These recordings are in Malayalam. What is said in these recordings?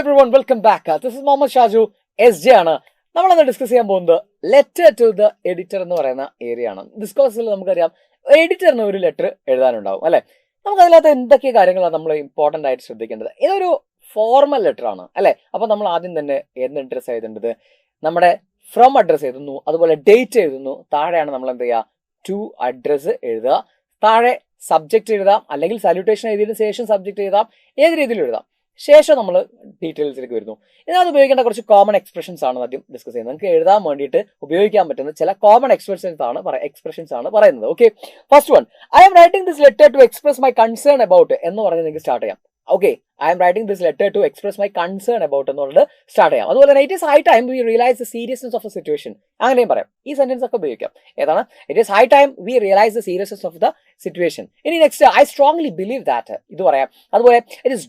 everyone, welcome back. This is Mohammad Shaju, SJ ആണ്. നമ്മളന്ന് ഡിസ്കസ് ചെയ്യാൻ പോകുന്നത് ലെറ്റർ ടു ദ എഡിറ്റർ എന്ന് പറയുന്ന ഏരിയ ആണ്. ഡിസ്കോഴ്സിൽ നമുക്കറിയാം എഡിറ്ററിന് ഒരു ലെറ്റർ എഴുതാനുണ്ടാവും അല്ലെ. നമുക്ക് അതിനകത്ത് എന്തൊക്കെ കാര്യങ്ങളാണ് നമ്മൾ ഇമ്പോർട്ടന്റ് ആയിട്ട് ശ്രദ്ധിക്കേണ്ടത്. ഇതൊരു ഫോർമൽ ലെറ്റർ ആണ് അല്ലെ. അപ്പൊ നമ്മൾ ആദ്യം തന്നെ എന്ത് അഡ്രസ് എഴുതേണ്ടത്, നമ്മുടെ ഫ്രം അഡ്രസ് എഴുതുന്നു, അതുപോലെ ഡേറ്റ് എഴുതുന്നു, താഴെയാണ് നമ്മൾ എന്ത് ചെയ്യുക ടു അഡ്രസ് എഴുതുക, താഴെ സബ്ജക്ട് എഴുതാം, അല്ലെങ്കിൽ സല്യൂട്ടേഷൻ എഴുതിയതിനു ശേഷം സബ്ജക്ട് എഴുതാം, ഏത് രീതിയിൽ എഴുതാം. ശേഷം നമ്മൾ ഡീറ്റെയിൽസിലേക്ക് വരുന്നു. ഇതിനകത്ത് ഉപയോഗിക്കേണ്ട കുറച്ച് കോമൺ എക്സ്പ്രഷൻസ് ആണ് ആദ്യം ഡിസ്കസ് ചെയ്യുന്നത്. നിങ്ങൾക്ക് എഴുതാൻ വേണ്ടിയിട്ട് ഉപയോഗിക്കാൻ പറ്റുന്ന ചില കോമൺ എക്സ്പ്രഷൻസ് ആണ് പറയുന്നത്. Okay, first one, I'm writing this letter to express my concern about എന്ന് പറഞ്ഞ് നിങ്ങൾക്ക് സ്റ്റാർട്ട് ചെയ്യാം. Okay, I'm writing this letter to express my concern about എന്ന് പറഞ്ഞിട്ട് സ്റ്റാർട്ട് ചെയ്യാം. അതുപോലെ തന്നെ it is high time we realise the seriousness of the situation, അങ്ങനെയും പറയാം. ഈ സെന്റൻസ് ഒക്കെ ഉപയോഗിക്കാം. ഏതാണ്? It is high time we realise the seriousness of the situation. ഇനി next, I strongly believe that, ഇത് പറയാം. അതുപോലെ ഇറ്റ് ഈസ്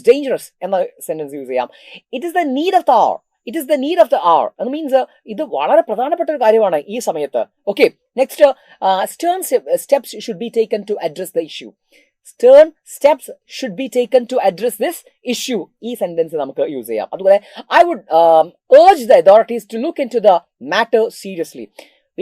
ഡേഞ്ചറസ് എന്ന സെന്റൻസ് യൂസ് ചെയ്യാം. It is the need of the hour, it is the need of the hour എന്ന് മീൻസ് ഇത് വളരെ പ്രധാനപ്പെട്ട ഒരു കാര്യമാണ് ഈ സമയത്ത്. Okay, next, stern steps should be taken to address the issue. Stern steps should be taken to address this issue. ഈ സെന്റൻസ് നമുക്ക് യൂസ് ചെയ്യാം. അതുപോലെ I would urge the authorities to look into the matter seriously.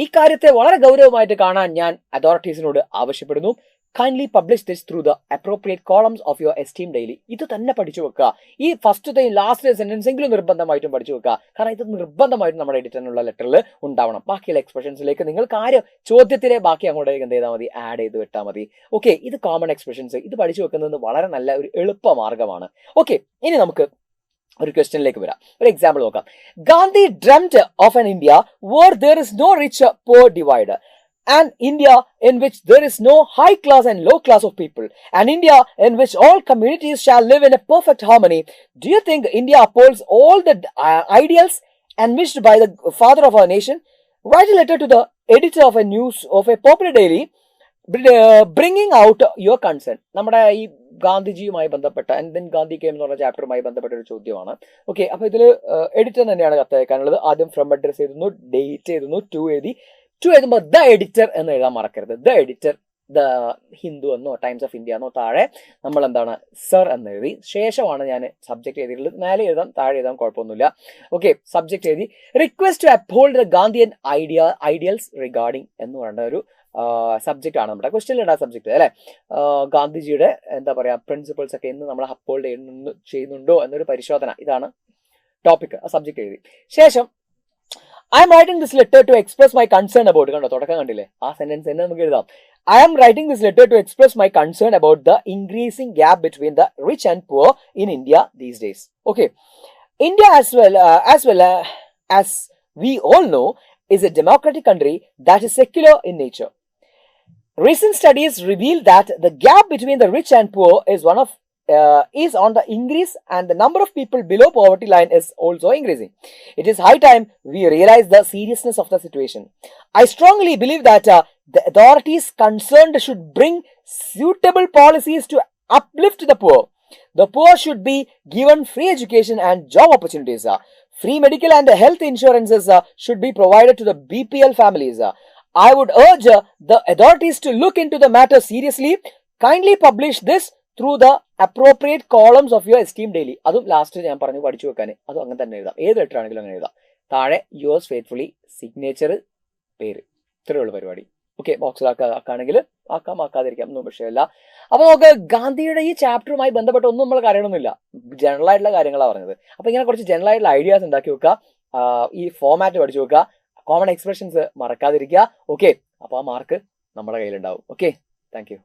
ഈ കാര്യത്തെ വളരെ ഗൗരവമായിട്ട് കാണാൻ ഞാൻ അതോറിറ്റീസിനോട് ആവശ്യപ്പെടുന്നു. Kindly publish this through the appropriate columns of your esteem daily. ഇത് തന്നെ പഠിച്ചു വെക്കുക. ഈ ഫസ്റ്റത്തെയും ലാസ്റ്റ് സെന്റൻസ് എങ്കിലും നിർബന്ധമായിട്ടും പഠിച്ചു വെക്കുക. കാരണം ഇത് നിർബന്ധമായിട്ടും നമ്മുടെ എഡിറ്ററിനുള്ള ലെറ്ററിൽ ഉണ്ടാവണം. ബാക്കിയുള്ള എക്സ്പ്രഷൻസിലേക്ക് നിങ്ങൾ ചോദ്യത്തിലെ ബാക്കി അങ്ങോട്ടേക്ക് എന്ത് ചെയ്താൽ മതി, ആഡ് ചെയ്ത് വിട്ടാൽ മതി. ഓക്കെ, ഇത് കോമൺ എക്സ്പ്രഷൻസ്. ഇത് പഠിച്ചു വെക്കുന്നത് വളരെ നല്ല ഒരു എളുപ്പ മാർഗമാണ്. ഓക്കെ, ഇനി നമുക്ക് ഒരു ക്വസ്റ്റ്യനിലേക്ക് വരാം. ഒരു എക്സാമ്പിൾ നോക്കാം. Gandhi dreamed of an India where there is no rich poor divide. An India in which there is no high class and low class of people. An India in which all communities shall live in a perfect harmony. Do you think India upholds all the ideals envisaged by the father of our nation? Write a letter to the editor of a popular daily, bringing out your concern. നമ്മുടെ ഈ ഗാന്ധിജിയുമായി ബന്ധപ്പെട്ട ദെൻ ഗാന്ധി കെയിം എന്ന് പറഞ്ഞ ചാപ്റ്ററുമായി ബന്ധപ്പെട്ട ഒരു ചോദ്യമാണ്. ഓക്കെ, അപ്പൊ ഇതിൽ എഡിറ്റർ തന്നെയാണ് കത്തയക്കാനുള്ളത്. ആദ്യം ഫ്രം അഡ്രസ് എഴുതുന്നു, ഡേറ്റ് എഴുതുന്നു, ടു എഴുതുമ്പോൾ ദ എഡിറ്റർ എന്ന് എഴുതാൻ മറക്കരുത്. ദ എഡിറ്റർ, ദ ഹിന്ദു എന്നോ ടൈംസ് ഓഫ് ഇന്ത്യ എന്നോ താഴെ നമ്മൾ എന്താണ് സർ എന്ന് എഴുതി. ശേഷമാണ് ഞാൻ സബ്ജക്ട് എഴുതിയിട്ടുള്ളത്. മേലെ എഴുതാം, താഴെ എഴുതാം, കുഴപ്പമൊന്നുമില്ല. ഓക്കെ, സബ്ജക്ട് എഴുതി request to uphold the Gandhian ideals regarding എന്ന് പറയുന്ന ഒരു സബ്ജക്റ്റ് ആണ് നമ്മുടെ ക്വസ്റ്റ്യനിലുണ്ടായ സബ്ജക്ട് അല്ലെ. ഗാന്ധിജിയുടെ എന്താ പറയാ പ്രിൻസിപ്പിൾസ് ഒക്കെ ഇന്ന് നമ്മൾ അപ്ഹോൾഡ് ചെയ്യുന്നുണ്ടോ എന്നൊരു പരിശോധന, ഇതാണ് ടോപ്പിക്. ആ സബ്ജക്ട് എഴുതി ശേഷം I am writing this letter to express my concern about, കണ്ടോ തുടക്കം കണ്ടില്ലേ, ആ സെന്റൻസ് തന്നെ നമുക്ക് എഴുതാം. I am writing this letter to express my concern about the increasing gap between the rich and poor in India these days. Okay, India as well as we all know is a democratic country that is secular in nature. Recent studies reveal that the gap between the rich and poor is on the increase, and the number of people below poverty line is also increasing. It is high time we realize the seriousness of the situation. I strongly believe that the authorities concerned should bring suitable policies to uplift the poor. The poor should be given free education and job opportunities. Free medical and health insurances should be provided to the BPL families. I would urge the authorities to look into the matter seriously. Kindly publish this through the appropriate columns of your esteem daily. അതും ലാസ്റ്റ് ഞാൻ പറഞ്ഞു പഠിച്ചു വെക്കാൻ, അതും അങ്ങനെ തന്നെ എഴുതാം. ഏത് ലെറ്റർ ആണെങ്കിലും അങ്ങനെ എഴുതാം. താഴെ യുവേഴ്സ് ഫെയ്ത്ത്ഫുള്ളി, സിഗ്നേച്ചർ, പേര്, ഇത്രയുള്ള പരിപാടി. ഓക്കെ, ബോക്സിലാക്കാണെങ്കിൽ ആക്കാതിരിക്കാം, ഒന്നും വിഷയമല്ല. അപ്പൊ നമുക്ക് ഗാന്ധിയുടെ ഈ ചാപ്റ്ററുമായി ബന്ധപ്പെട്ട് ഒന്നും നമ്മൾ കാര്യമൊന്നുമില്ല, ജനറൽ ആയിട്ടുള്ള കാര്യങ്ങളാണ് പറഞ്ഞത്. അപ്പൊ ഇങ്ങനെ കുറച്ച് ജനറൽ ആയിട്ടുള്ള ഐഡിയാസ് ഉണ്ടാക്കി വെക്കുക, ഈ ഫോമാറ്റ് പഠിച്ചു വെക്കുക, കോമൺ എക്സ്പ്രഷൻസ് മറക്കാതിരിക്കുക. ഓക്കെ, അപ്പൊ ആ മാർക്ക് നമ്മുടെ കയ്യിലുണ്ടാവും. Okay, thank you.